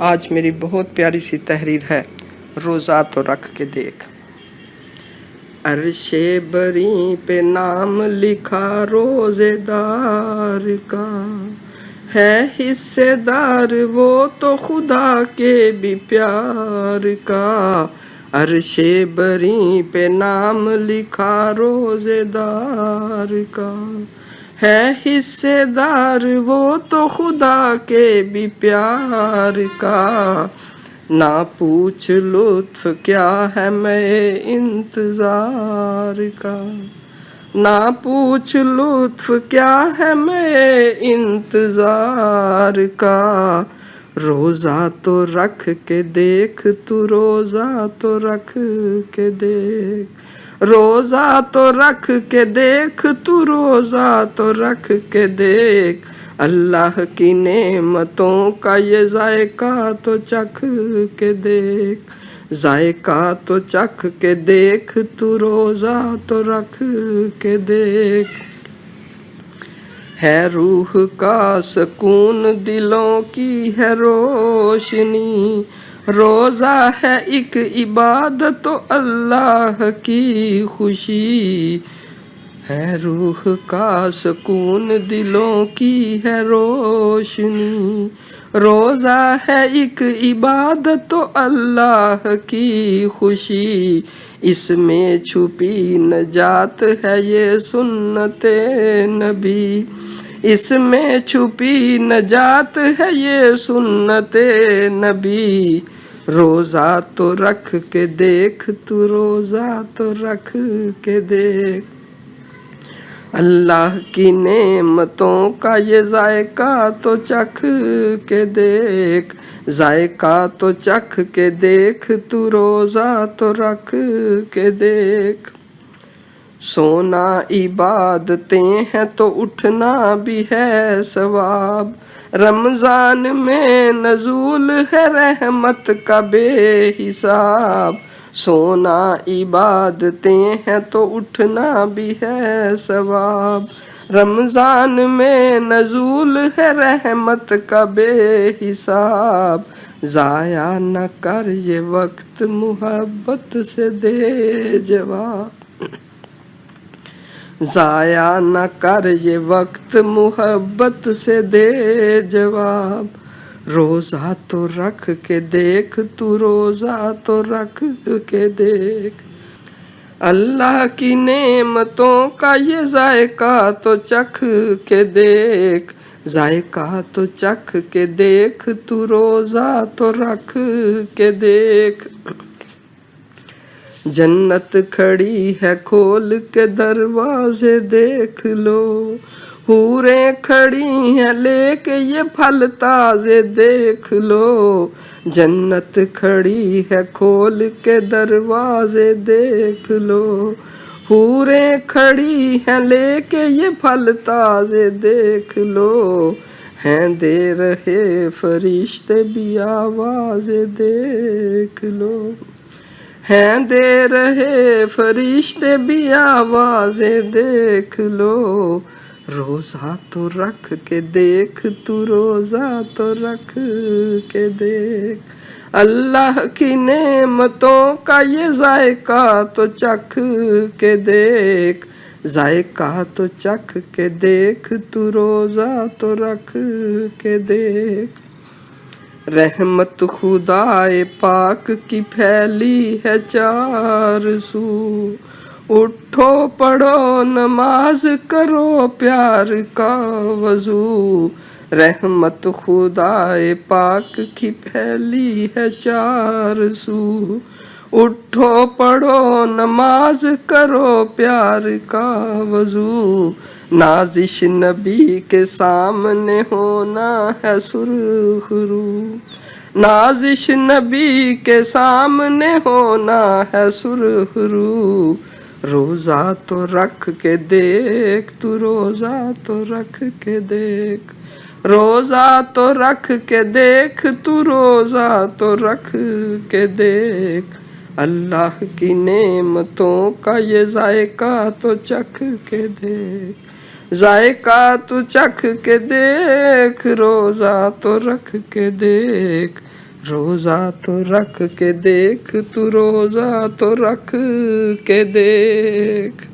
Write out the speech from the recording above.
آج میری بہت پیاری سی تحریر ہے، روزہ تو رکھ کے دیکھ۔ عرش بری پہ نام لکھا روزے دار کا، ہے حصے دار وہ تو خدا کے بھی پیار کا۔ عرش بری پہ نام لکھا روزے دار کا، ہے حصے دار وہ تو خدا کے بھی پیار کا۔ نہ پوچھ لطف کیا ہے میں انتظار کا، نہ پوچھ لطف کیا ہے میں انتظار کا۔ روزہ تو رکھ کے دیکھ تو روزہ تو رکھ کے دیکھ، روزہ تو رکھ کے دیکھ تو روزہ تو رکھ کے دیکھ۔ اللہ کی نعمتوں کا یہ ذائقہ تو چکھ کے دیکھ، ذائقہ تو چکھ کے دیکھ تو روزہ تو رکھ کے دیکھ۔ ہے روح کا سکون دلوں کی ہے روشنی، روزہ ہے ایک عبادت و اللہ کی خوشی۔ ہے روح کا سکون دلوں کی ہے روشنی، روزہ ہے ایک عبادت و اللہ کی خوشی۔ اس میں چھپی نجات ہے یہ سنت نبی، اس میں چھپی نجات ہے یہ سنت نبی۔ روزہ تو رکھ کے دیکھ تو روزہ تو رکھ کے دیکھ۔ اللہ کی نعمتوں کا یہ ذائقہ تو چکھ کے دیکھ، ذائقہ تو چکھ کے دیکھ تو روزہ تو رکھ کے دیکھ۔ سونا عبادتیں ہیں تو اٹھنا بھی ہے ثواب، رمضان میں نزول ہے رحمت کا بے حساب۔ سونا عبادتیں ہیں تو اٹھنا بھی ہے ثواب، رمضان میں نزول ہے رحمت کا بے حساب۔ ضائع نہ کر یہ وقت محبت سے دے جواب، ضائع نہ کر یہ وقت محبت سے دے جواب۔ روزہ تو رکھ کے دیکھ تو روزہ تو رکھ کے دیکھ۔ اللہ کی نعمتوں کا یہ ذائقہ تو چکھ کے دیکھ، ذائقہ تو چکھ کے دیکھ تو روزہ تو رکھ کے دیکھ۔ جنت کھڑی ہے کھول کے دروازے دیکھ لو، حوریں کھڑی ہیں لے کے یہ پھل تازے دیکھ لو۔ جنت کھڑی ہے کھول کے دروازے دیکھ لو، حوریں کھڑی ہیں لے کے یہ پھل تازے دیکھ لو۔ ہیں دے رہے فرشتے بھی آوازیں دیکھ لو، ہیں دے رہے فرشتے بھی آوازیں دیکھ لو۔ روزہ تو رکھ کے دیکھ تو روزہ تو رکھ کے دیکھ۔ اللہ کی نعمتوں کا یہ ذائقہ تو چکھ کے دیکھ، ذائقہ تو چکھ کے دیکھ تو روزہ تو رکھ کے دیکھ۔ رحمت خدائے پاک کی پھیلی ہے چار سو، اٹھو پڑھو نماز کرو پیار کا وضو۔ رحمت خدائے پاک کی پھیلی ہے چار سو، اٹھو پڑھو نماز کرو پیار کا وضو۔ نازش نبی کے سامنے ہونا ہے سرخ رو، نازش نبی کے سامنے ہونا ہے سرخ رو۔ روزہ تو رکھ کے دیکھ تو روزہ تو رکھ کے دیکھ، روزہ تو رکھ کے دیکھ تو روزہ تو رکھ کے دیکھ۔ اللہ کی نعمتوں کا یہ ذائقہ تو چکھ کے دیکھ، ذائقہ تو چکھ کے دیکھ، روزہ تو رکھ کے دیکھ۔ روزہ تو رکھ کے دیکھ تو روزہ تو رکھ کے دیکھ.